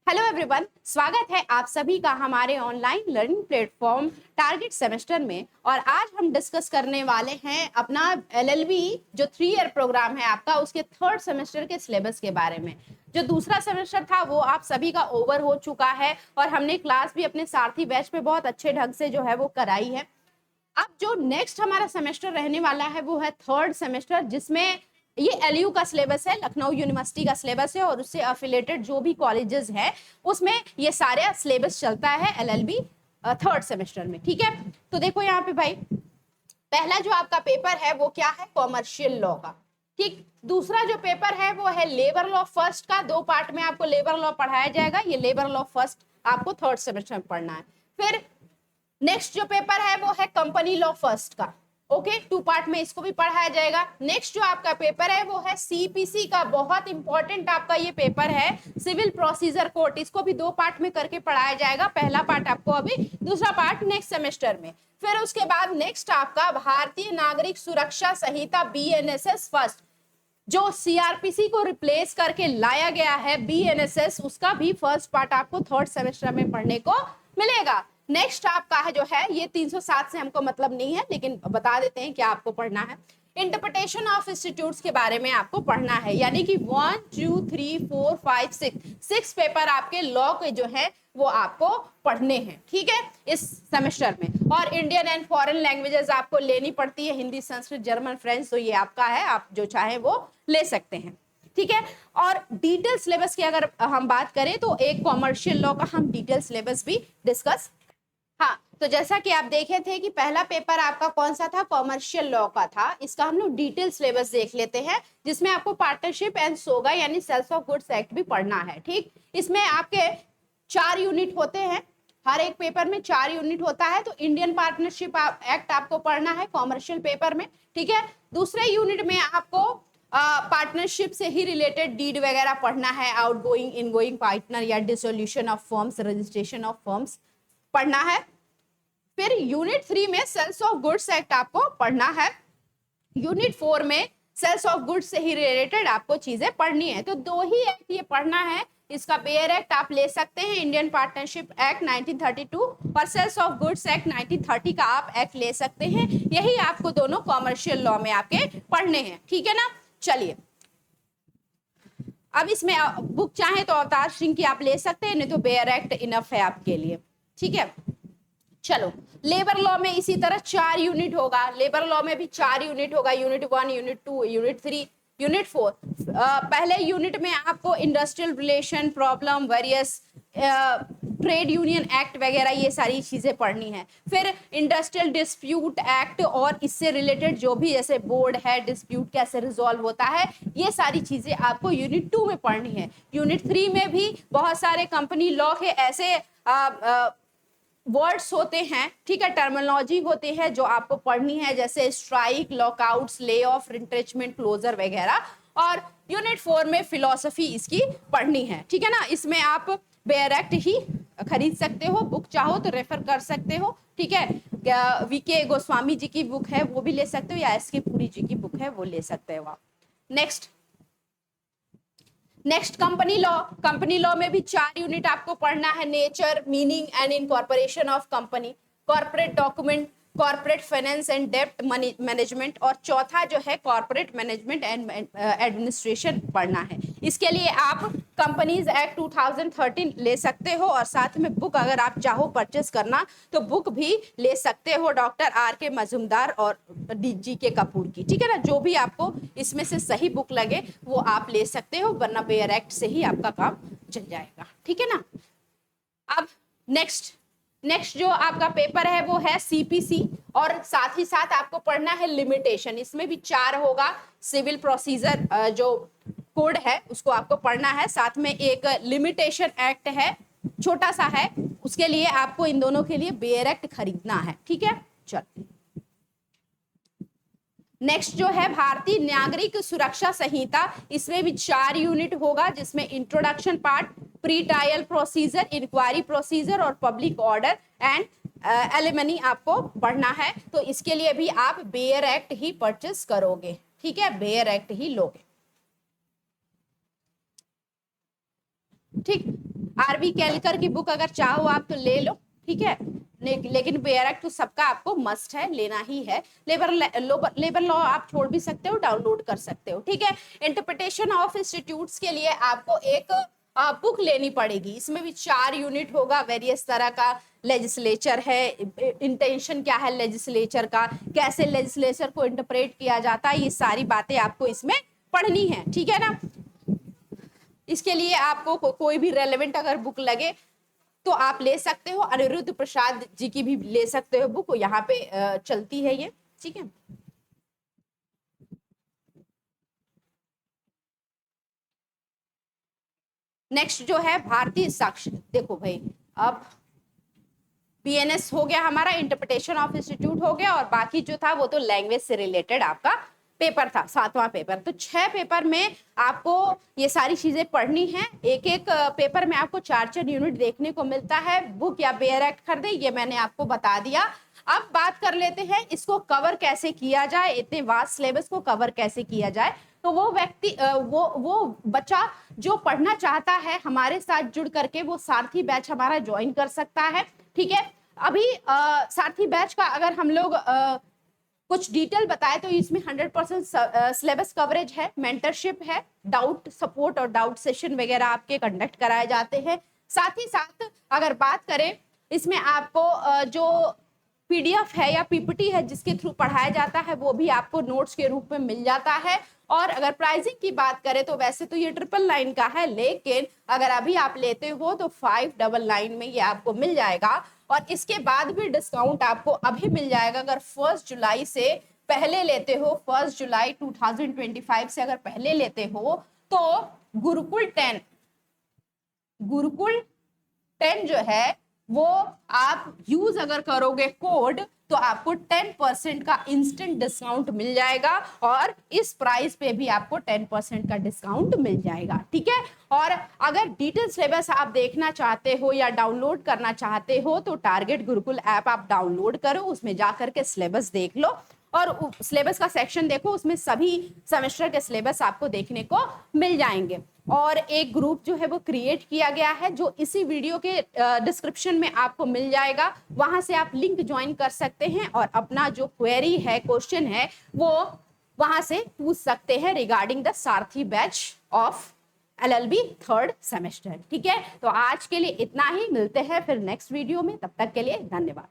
Hello everyone, स्वागत है आप सभी का हमारे online learning platform target semester में। और आज हम डिस्कस करने वाले हैं अपना एलएलबी जो 3 ईयर प्रोग्राम है आपका, उसके 3rd सेमेस्टर के सिलेबस के बारे में। जो दूसरा सेमेस्टर था वो आप सभी का ओवर हो चुका है और हमने क्लास भी अपने सारथी बैच पे बहुत अच्छे ढंग से जो है वो कराई है। अब जो नेक्स्ट हमारा सेमेस्टर रहने वाला है वो है 3rd सेमेस्टर, जिसमें ये एलयू का सिलेबस है, लखनऊ यूनिवर्सिटी का सिलेबस है और उससे एफिलेटेड जो भी कॉलेजेस है उसमें ये सारे सिलेबस चलता है एलएलबी 3rd सेमेस्टर में। ठीक है, तो देखो यहाँ पे भाई, पहला जो आपका पेपर है वो क्या है, कॉमर्शियल लॉ का। ठीक, दूसरा जो पेपर है वो है लेबर लॉ फर्स्ट का। 2 पार्ट में आपको लेबर लॉ पढ़ाया जाएगा। ये लेबर लॉ फर्स्ट आपको 3rd सेमेस्टर में पढ़ना है। फिर नेक्स्ट जो पेपर है वो है कंपनी लॉ फर्स्ट का। ओके, 2 पार्ट में इसको भी पढ़ाया जाएगा। नेक्स्ट जो आपका पेपर है वो है सीपीसी का, बहुत इंपॉर्टेंट आपका ये पेपर है, सिविल प्रोसीजर कोर्ट। इसको भी 2 पार्ट में करके पढ़ाया जाएगा। पहला पार्ट आपको अभी, दूसरा पार्ट नेक्स्ट सेमेस्टर में। फिर उसके बाद नेक्स्ट आपका भारतीय नागरिक सुरक्षा संहिता बीएनएसएस फर्स्ट, जो सीआरपीसी को रिप्लेस करके लाया गया है बीएनएसएस, उसका भी फर्स्ट पार्ट आपको 3rd सेमेस्टर में पढ़ने को मिलेगा। नेक्स्ट आपका है जो है, ये 307 से हमको मतलब नहीं है, लेकिन बता देते हैं क्या आपको पढ़ना है। इंटरप्रिटेशन ऑफ इंस्टीट्यूट्स के बारे में आपको पढ़ना है, यानी कि 1 2 3 4 5 6 पेपर आपके लॉ के जो है वो आपको पढ़ने हैं। ठीक है, इस सेमेस्टर में। और इंडियन एंड फॉरेन लैंग्वेजेस आपको लेनी पड़ती है, हिंदी, संस्कृत, जर्मन, फ्रेंच, तो ये आपका है, आप जो चाहे वो ले सकते हैं। ठीक है, और डिटेल सिलेबस की अगर हम बात करें तो एक कॉमर्शियल लॉ का हम डिटेल सिलेबस भी डिस्कस। हाँ, तो जैसा कि आप देखे थे कि पहला पेपर आपका कौन सा था, कॉमर्शियल लॉ का था। इसका हम लोग डिटेल सिलेबस देख लेते हैं, जिसमें आपको पार्टनरशिप एंड सोगा यानी सेल्स ऑफ गुड्स एक्ट भी पढ़ना है। ठीक, इसमें आपके 4 यूनिट होते हैं, हर एक पेपर में 4 यूनिट होता है। तो इंडियन पार्टनरशिप एक्ट आपको पढ़ना है कॉमर्शियल पेपर में। ठीक है, दूसरे यूनिट में आपको पार्टनरशिप से ही रिलेटेड डीड वगैरह पढ़ना है, आउटगोइंग इनगोइंग पार्टनर या dissolution of firms, registration of firms पढ़ना है। फिर यूनिट 3 में सेल्स ऑफ गुड्स एक्ट आपको पढ़ना है। यूनिट 4 में सेल्स ऑफ गुड्स से ही रिलेटेड आपको चीजें पढ़नी है। तो 2 ही एक्ट ये पढ़ना है। इसका बेयर एक्ट आप ले सकते हैं, इंडियन पार्टनरशिप एक्ट 1932, और सेल्स ऑफ गुड्स एक्ट 1930 का आप एक्ट ले सकते हैं। यही आपको दोनों कॉमर्शियल लॉ में आपके पढ़ने हैं। ठीक है ना, चलिए अब इसमें बुक चाहे तो अवतार सिंह की आप ले सकते हैं, नहीं तो बेयर एक्ट इनफ है आपके लिए। ठीक है, चलो लेबर लॉ में इसी तरह 4 यूनिट होगा। लेबर लॉ में भी 4 यूनिट होगा, यूनिट 1, यूनिट 2, यूनिट 3, यूनिट 4। पहले यूनिट में आपको industrial relation problem, various trade union act वगैरह ये सारी चीजें पढ़नी है। फिर इंडस्ट्रियल डिस्प्यूट एक्ट और इससे रिलेटेड जो भी जैसे बोर्ड है, डिस्प्यूट कैसे रिजॉल्व होता है, ये सारी चीजें आपको यूनिट 2 में पढ़नी है। यूनिट 3 में भी बहुत सारे कंपनी लॉ के ऐसे वर्ड्स होते हैं, ठीक है, टर्मिनोलॉजी होती है जो आपको पढ़नी है, जैसे strike, lockouts, lay off, retrenchment, closure वगैरह। और यूनिट 4 में फिलॉसफी इसकी पढ़नी है। ठीक है ना, इसमें आप बेयर एक्ट ही खरीद सकते हो, बुक चाहो तो रेफर कर सकते हो। ठीक है, वीके गोस्वामी जी की बुक है वो भी ले सकते हो, या एस के पुरी जी की बुक है वो ले सकते हो आप। नेक्स्ट कंपनी लॉ में भी 4 यूनिट आपको पढ़ना है, nature, meaning and incorporation of company, corporate document, corporate finance and डेब्ट मैनेजमेंट, और चौथा जो है कॉर्पोरेट मैनेजमेंट एंड एडमिनिस्ट्रेशन पढ़ना है। इसके लिए आप कंपनीज एक्ट 2013 ले सकते हो, और साथ में बुक अगर आप चाहो परचेस करना तो बुक भी ले सकते हो, डॉक्टर आर के मजूमदार और जी के कपूर की। ठीक है ना, जो भी आपको इसमें से सही बुक लगे वो आप ले सकते हो, वरना बेयर एक्ट से ही आपका काम चल जाएगा। ठीक है ना, अब नेक्स्ट जो आपका पेपर है वो है सीपीसी, और साथ ही साथ आपको पढ़ना है लिमिटेशन। इसमें भी 4 होगा, सिविल प्रोसीजर जो कोड है उसको आपको पढ़ना है, साथ में एक लिमिटेशन एक्ट है, छोटा सा है, उसके लिए आपको इन दोनों के लिए बेयर एक्ट खरीदना है। ठीक है, चल नेक्स्ट जो है भारतीय नागरिक सुरक्षा संहिता, इसमें भी 4 यूनिट होगा, जिसमें introduction part, pre trial procedure, inquiry procedure और पब्लिक ऑर्डर एंड एलिमनी आपको पढ़ना है। तो इसके लिए भी आप बेयर एक्ट ही परचेस करोगे। ठीक है, बेयर एक्ट ही लोगे। ठीक, आरवी केलकर की बुक अगर चाहो आप तो ले लो, ठीक है, लेकिन बेयर एक्ट तो सबका आपको मस्ट है, लेना ही है। लेबर लॉ आप छोड़ भी सकते हो, डाउनलोड कर सकते हो, ठीक है। इंटरप्रिटेशन ऑफ इंस्टीट्यूट्स के लिए आपको एक बुक लेनी पड़ेगी, इसमें भी 4 यूनिट होगा, वेरियस तरह का लेजिस्लेचर है, इंटेंशन क्या है लेजिस्लेचर का, कैसे लेजिस्लेचर को इंटरप्रेट किया जाता है, ये सारी बातें आपको इसमें पढ़नी है, ठीक है ना। इसके लिए आपको कोई भी रेलेवेंट अगर बुक लगे तो आप ले सकते हो, अनिरुद्ध प्रसाद जी की भी ले सकते हो बुक, यहाँ पे चलती है ये, ठीक है। नेक्स्ट जो है भारतीय साक्ष्य, देखो भाई अब बीएनएस हो गया हमारा, इंटरप्रिटेशन ऑफ इंस्टीट्यूट हो गया, और बाकी जो था वो तो लैंग्वेज से रिलेटेड आपका पेपर था, 7वां पेपर। तो 6 पेपर में आपको ये सारी चीजें पढ़नी है, एक एक पेपर में आपको 4-4 यूनिट देखने को मिलता है। बुक या बेयर एक्ट खरीदे, ये मैंने आपको बता दिया। अब बात कर लेते हैं इसको कवर कैसे किया जाए, इतने वास्ट सिलेबस को कवर कैसे किया जाए। तो वो व्यक्ति वो बच्चा जो पढ़ना चाहता है हमारे साथ जुड़ करके वो सारथी बैच हमारा ज्वाइन कर सकता है, ठीक है। अभी सारथी बैच का अगर हम लोग कुछ डिटेल बताए तो इसमें 100% सिलेबस कवरेज है, मेंटरशिप है, डाउट सपोर्ट और डाउट सेशन वगैरह आपके कंडक्ट कराए जाते हैं। साथ ही साथ अगर बात करें इसमें आपको जो पीडीएफ है या पीपीटी है जिसके थ्रू पढ़ाया जाता है वो भी आपको नोट्स के रूप में मिल जाता है। और अगर प्राइसिंग की बात करें तो वैसे तो ये 999 का है, लेकिन अगर अभी आप लेते हो तो 599 में ये आपको मिल जाएगा। और इसके बाद भी डिस्काउंट आपको अभी मिल जाएगा, अगर 1 जुलाई से पहले लेते हो, 1 जुलाई 2025 से अगर पहले लेते हो तो गुरुकुल 10 जो है वो आप यूज अगर करोगे कोड तो आपको 10% का इंस्टेंट डिस्काउंट मिल जाएगा, और इस प्राइस पे भी आपको 10% का डिस्काउंट मिल जाएगा, ठीक है। और अगर डिटेल सिलेबस आप देखना चाहते हो या डाउनलोड करना चाहते हो तो टारगेट गुरुकुल ऐप आप डाउनलोड करो, उसमें जाकर के सिलेबस देख लो और सिलेबस का सेक्शन देखो, उसमें सभी सेमेस्टर के सिलेबस आपको देखने को मिल जाएंगे। और एक ग्रुप जो है वो क्रिएट किया गया है जो इसी वीडियो के डिस्क्रिप्शन में आपको मिल जाएगा, वहां से आप लिंक ज्वाइन कर सकते हैं और अपना जो क्वेरी है, क्वेश्चन है, वो वहां से पूछ सकते हैं regarding the Sarathi batch of LLB 3rd semester, ठीक है। तो आज के लिए इतना ही, मिलते हैं फिर नेक्स्ट वीडियो में, तब तक के लिए धन्यवाद।